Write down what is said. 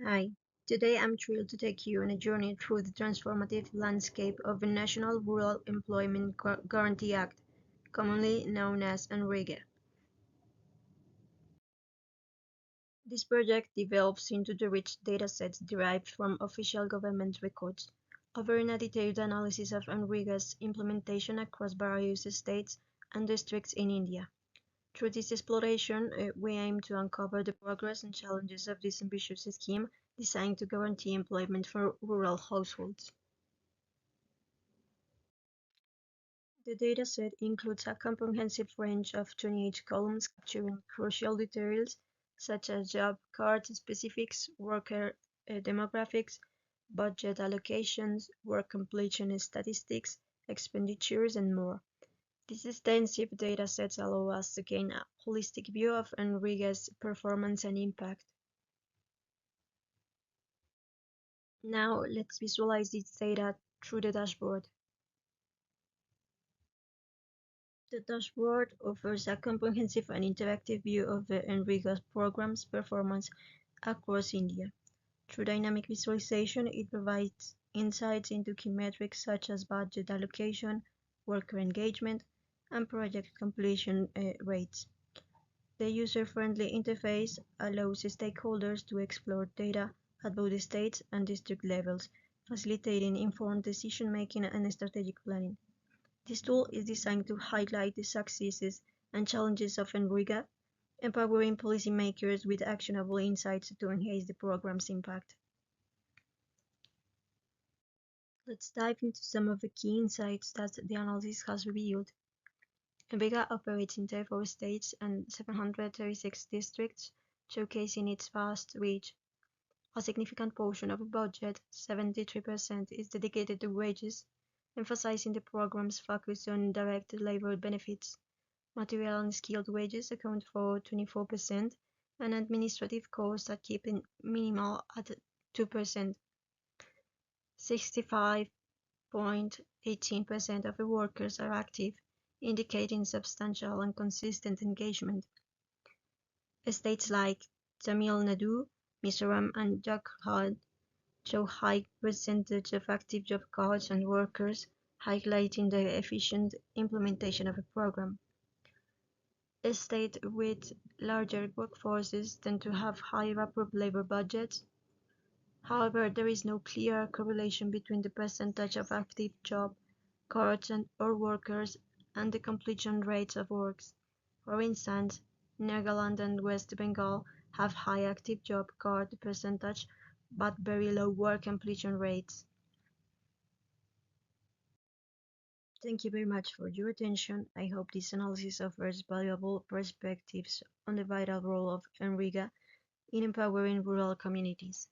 Hi, today I'm thrilled to take you on a journey through the transformative landscape of the National Rural Employment Guarantee Act, commonly known as NREGA. This project develops into the rich datasets derived from official government records, offering a detailed analysis of NREGA's implementation across various states and districts in India. Through this exploration, we aim to uncover the progress and challenges of this ambitious scheme designed to guarantee employment for rural households. The dataset includes a comprehensive range of 28 columns capturing crucial details such as job card specifics, worker demographics, budget allocations, work completion statistics, expenditures, and more. These extensive datasets allow us to gain a holistic view of NREGA's performance and impact. Now, let's visualize this data through the dashboard. The dashboard offers a comprehensive and interactive view of the NREGA program's performance across India. Through dynamic visualization, it provides insights into key metrics such as budget allocation, worker engagement, and project completion rates. The user-friendly interface allows stakeholders to explore data at both state and district levels, facilitating informed decision-making and strategic planning. This tool is designed to highlight the successes and challenges of NREGA, empowering policymakers with actionable insights to enhance the program's impact. Let's dive into some of the key insights that the analysis has revealed. NREGA operates in 34 states and 736 districts, showcasing its vast reach. A significant portion of the budget, 73%, is dedicated to wages, emphasizing the program's focus on direct labor benefits. Material and skilled wages account for 24%, and administrative costs are keeping minimal at 2%. 65.18% of the workers are active, indicating substantial and consistent engagement. States like Tamil Nadu, Mizoram, and Jharkhand show high percentage of active job cards and workers, highlighting the efficient implementation of the program. States with larger workforces tend to have higher approved labor budgets. However, there is no clear correlation between the percentage of active job cards or workers and the completion rates of works. For instance, Nagaland and West Bengal have high active job card percentage but very low work completion rates. Thank you very much for your attention. I hope this analysis offers valuable perspectives on the vital role of NREGA in empowering rural communities.